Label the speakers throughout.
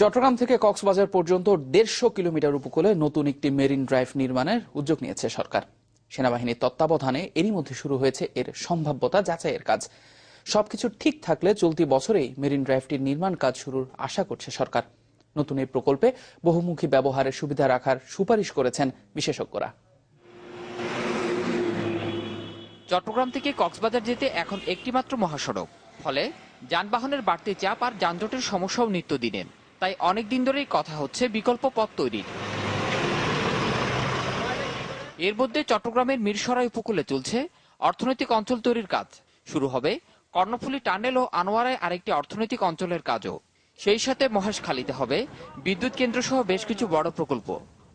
Speaker 1: চট্টগ্রাম থেকে কক্সবাজার পর্যন্ত 150 কিলোমিটার উপকূলে নতুন একটি মেরিন ড্রাইভ নির্মাণের উদ্যোগ নিয়েছে সরকার। সেনাবাহিনীর তত্ত্বাবধানে এরই মধ্যে শুরু হয়েছে এর সম্ভাব্যতা যাচাইয়ের কাজ। সবকিছু ঠিক থাকলে চলতি বছরেই মেরিন ড্রাইভটির নির্মাণ কাজ শুরুর আশা করছে সরকার। নতুন এই প্রকল্পে বহুমুখী ব্যবহারের সুবিধা রাখার সুপারিশ করেছেন বিশেষজ্ঞরা।
Speaker 2: চট্টগ্রাম থেকে কক্সবাজার যেতে এখন একটি মাত্র মহাসড়ক, ফলে যানবাহনের বাড়তি চাপ আর যানজটের সমস্যাও নিত্যদিনের। তাই অনেকদিন ধরেই কথা হচ্ছে বিকল্প পথ তৈরির। এর মধ্যে চট্টগ্রামের মিরসরাই উপকূলে চলছে অর্থনৈতিক অঞ্চল তৈরির কাজ। শুরু হবে কর্ণফুলী টানেল ও আনোয়ারায় আরেকটি অর্থনৈতিক অঞ্চলের কাজও। সেই সাথে মহেশখালীতে হবে বিদ্যুৎ কেন্দ্র সহ বেশ কিছু বড় প্রকল্প।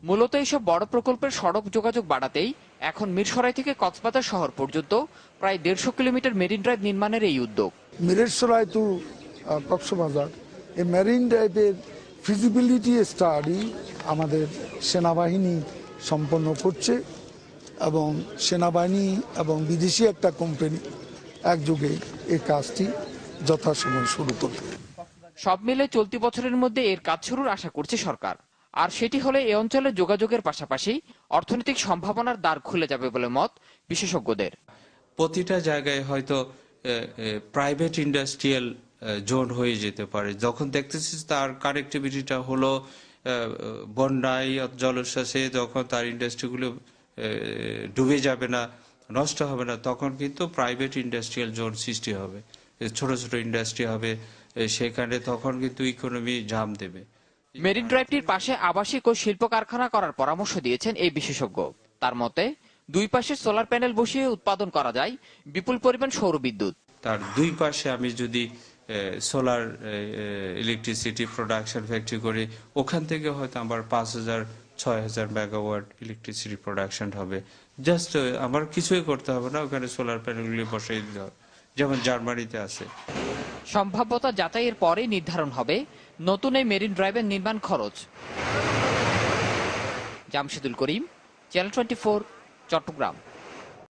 Speaker 2: মূলত এইসব বড় প্রকল্পের সড়ক যোগাযোগ বাড়াতেই এখন মিরসরাই থেকে কক্সবাজার শহর পর্যন্ত প্রায় 150 কিলোমিটার মেরিন ড্রাইভ নির্মাণের এই উদ্যোগ।
Speaker 3: মিরসরাই টু কক্সবাজার এই মেরিন ড্রাইভের ফিজিবিলিটি স্টাডি আমাদের সেনাবাহিনী সম্পন্ন করছে এবং সেনাবাহিনী এবং বিদেশি একটা কোম্পানি একযোগে এই কাজটি যথাসময়ে শুরু করবে।
Speaker 2: সব মিলে চলতি বছরের মধ্যে এর কাজ শুরুর আশা করছে সরকার। আর সেটি হলে এই অঞ্চলে যোগাযোগের পাশাপাশি অর্থনৈতিক সম্ভাবনার দ্বার খুলে যাবে বলে মত বিশেষজ্ঞদের।
Speaker 4: প্রতিটা জায়গায় হয়তো প্রাইভেট ইন্ডাস্ট্রিয়াল জোন হয়ে যেতে পারে। যখন দেখতেছি তার কানেক্টিভিটিটা হলো বন্যায় জলোচ্ছ্বাসে যখন তার ইন্ডাস্ট্রিগুলো ডুবে যাবে না, নষ্ট হবে না, তখন কিন্তু প্রাইভেট ইন্ডাস্ট্রিয়াল জোন সৃষ্টি হবে, ছোট ছোট ইন্ডাস্ট্রি হবে, সেখানে তখন কিন্তু ইকোনমি জাম দেবে।
Speaker 2: মেরিন ড্রাইভটির পাশে আবাসিক ও শিল্প কারখানা করার পরামর্শ দিয়েছেন এই বিশেষজ্ঞ। তার মতে দুই পাশে সোলার প্যানেল বসিয়ে উৎপাদন করা যায় বিপুল পরিমাণ সৌর বিদ্যুৎ।
Speaker 4: তার দুই পাশে আমি যদি সোলার ইলেকট্রিসিটি প্রোডাকশন ফ্যাক্টরি করি, ওখান থেকে হয়তো আমার 5,000-6,000 মেগাওয়াট ইলেকট্রিসিটি প্রোডাকশন হবে। জাস্ট আমার কিছুই করতে হবে না, ওখানে সোলার প্যানেলগুলি বসাই দিতে হবে, যেমন জার্মানিতে আছে।
Speaker 2: সম্ভাব্যতা যাচাইয়ের পরেই নির্ধারণ হবে নতুন এই মেরিন ড্রাইভের নির্মাণ খরচ। জামশেদুল করিম, চ্যানেল 24, চট্টগ্রাম।